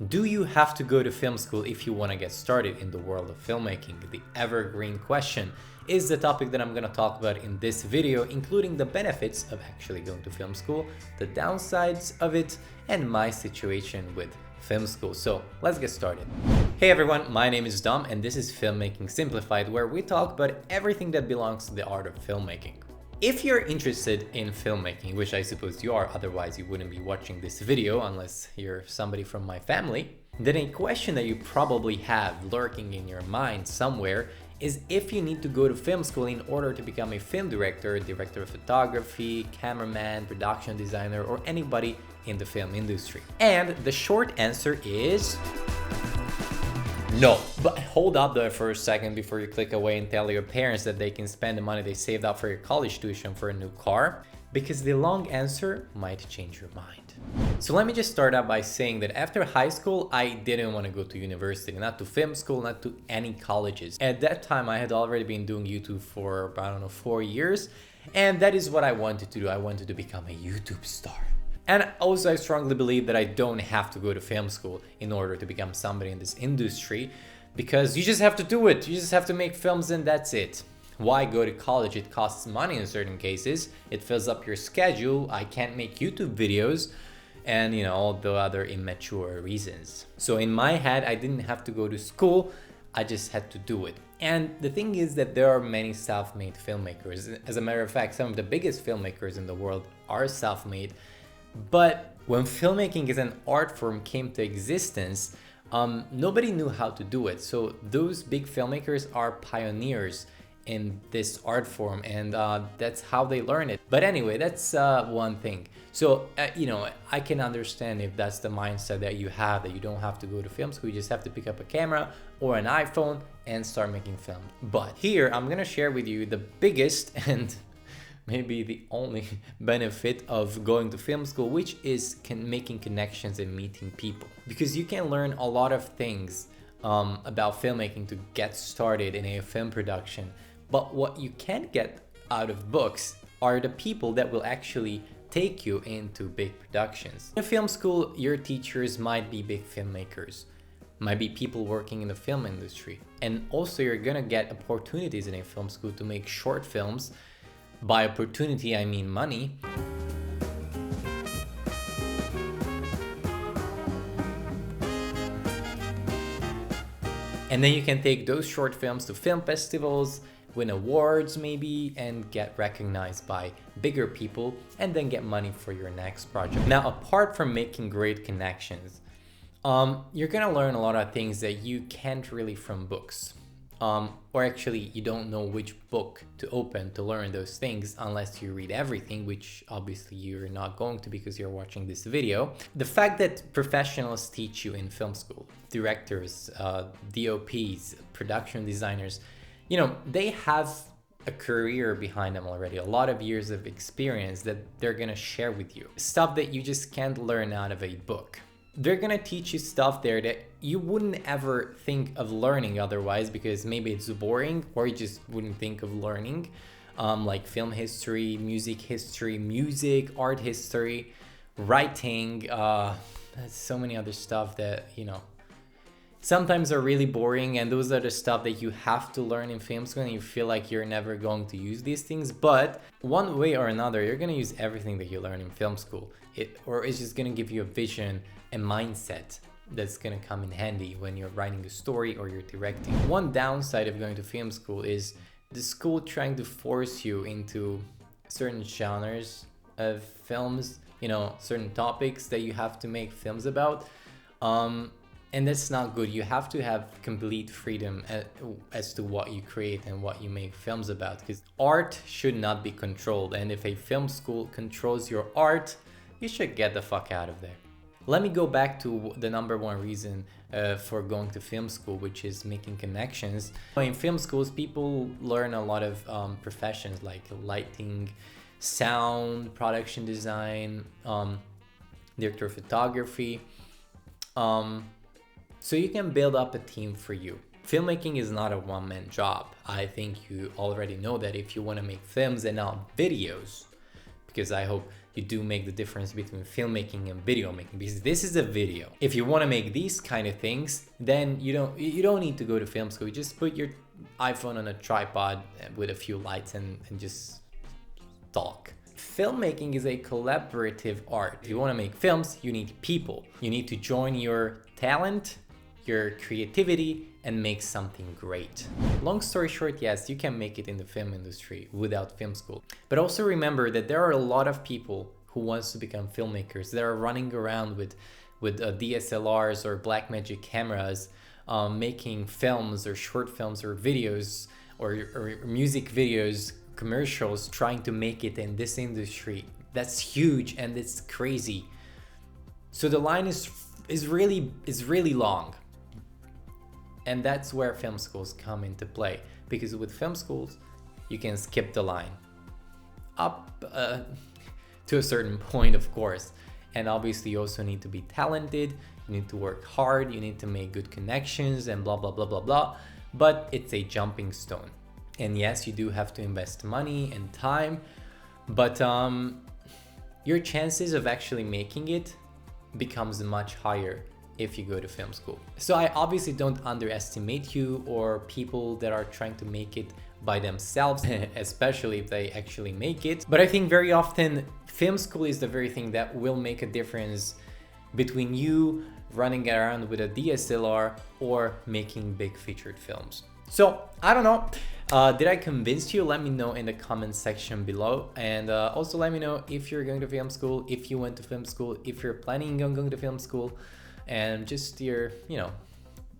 Do you have to go to film school if you want to get started in the world of filmmaking? The evergreen question is the topic that I'm going to talk about in this video, including the benefits of actually going to film school, the downsides of it, and my situation with film school. So let's get started. Hey everyone, my name is Dom and this is Filmmaking Simplified, where we talk about everything that belongs to the art of filmmaking. If you're interested in filmmaking, which I suppose you are, otherwise you wouldn't be watching this video unless you're somebody from my family, then a question that you probably have lurking in your mind somewhere is if you need to go to film school in order to become a film director, director of photography, cameraman, production designer, or anybody in the film industry. And the short answer is no. But hold up there for a second before you click away and tell your parents that they can spend the money they saved up for your college tuition for a new car, because the long answer might change your mind. So let me just start out by saying that after high school, I didn't want to go to university, not to film school, not to any colleges. At that time, I had already been doing YouTube for, I don't know, 4 years. And that is what I wanted to do. I wanted to become a YouTube star. And also I strongly believe that I don't have to go to film school in order to become somebody in this industry, because you just have to do it. You just have to make films and that's it. Why go to college? It costs money in certain cases. It fills up your schedule. I can't make YouTube videos and all the other immature reasons. So in my head, I didn't have to go to school. I just had to do it. And the thing is that there are many self-made filmmakers. As a matter of fact, some of the biggest filmmakers in the world are self-made. But when filmmaking as an art form came to existence, nobody knew how to do it. So those big filmmakers are pioneers in this art form, and that's how they learn it. But anyway, that's one thing. So I can understand if that's the mindset that you have, that you don't have to go to film school, you just have to pick up a camera or an iPhone and start making film. But here I'm gonna share with you the biggest and maybe the only benefit of going to film school, which is making connections and meeting people. Because you can learn a lot of things about filmmaking to get started in a film production. But what you can't get out of books are the people that will actually take you into big productions. In film school, your teachers might be big filmmakers, might be people working in the film industry. And also you're gonna get opportunities in a film school to make short films. By opportunity, I mean money. And then you can take those short films to film festivals, win awards maybe, and get recognized by bigger people, and then get money for your next project. Now, apart from making great connections, you're gonna learn a lot of things that you can't really from books. Or actually, you don't know which book to open to learn those things unless you read everything, which obviously you're not going to because you're watching this video. The fact that professionals teach you in film school, directors, DOPs, production designers, they have a career behind them already, a lot of years of experience that they're gonna share with you. Stuff that you just can't learn out of a book. They're gonna teach you stuff there that you wouldn't ever think of learning otherwise, because maybe it's boring or you just wouldn't think of learning, like film history, music, art history, writing, so many other stuff that, sometimes are really boring, and those are the stuff that you have to learn in film school and you feel like you're never going to use these things. But one way or another, you're gonna use everything that you learn in film school. Or it's just gonna give you a vision and mindset that's gonna come in handy when you're writing a story or you're directing. One downside of going to film school is the school trying to force you into certain genres of films, certain topics that you have to make films about. And that's not good. You have to have complete freedom as to what you create and what you make films about, because art should not be controlled. And if a film school controls your art, you should get the fuck out of there. Let me go back to the number one reason for going to film school, which is making connections. In film schools, people learn a lot of professions like lighting, sound, production design, director of photography. So you can build up a team for you. Filmmaking is not a one-man job. I think you already know that if you want to make films and not videos, because I hope you do make the difference between filmmaking and video making, because this is a video. If you want to make these kind of things, then you don't need to go to film school. You just put your iPhone on a tripod with a few lights and just talk. Filmmaking is a collaborative art. If you want to make films, you need people. You need to join your talent, your creativity, and make something great. Long story short, yes, you can make it in the film industry without film school. But also remember that there are a lot of people who wants to become filmmakers that are running around with DSLRs or Blackmagic cameras, making films or short films or videos or music videos, commercials, trying to make it in this industry. That's huge and it's crazy. So the line is really long. And that's where film schools come into play, because with film schools, you can skip the line up to a certain point, of course. And obviously you also need to be talented, you need to work hard, you need to make good connections and blah, blah, blah, blah, blah. But it's a jumping stone. And yes, you do have to invest money and time, but your chances of actually making it becomes much higher if you go to film school. So I obviously don't underestimate you or people that are trying to make it by themselves, especially if they actually make it. But I think very often film school is the very thing that will make a difference between you running around with a DSLR or making big featured films. So I don't know, did I convince you? Let me know in the comment section below, and also let me know if you're going to film school, if you went to film school, if you're planning on going to film school, and just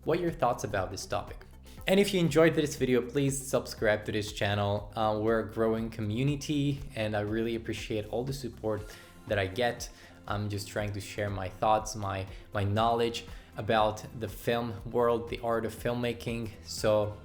what your thoughts about this topic. And if you enjoyed this video, please subscribe to this channel. We're a growing community and I really appreciate all the support that I get. I'm just trying to share my thoughts, my knowledge about the film world, the art of filmmaking. So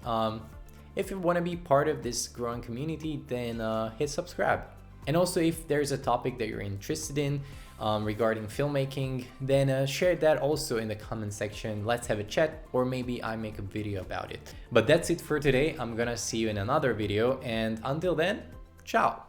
if you want to be part of this growing community, then hit subscribe. And also, if there's a topic that you're interested in regarding filmmaking, then share that also in the comment section. Let's have a chat, or maybe I make a video about it. But that's it for today. I'm gonna see you in another video, and until then, ciao.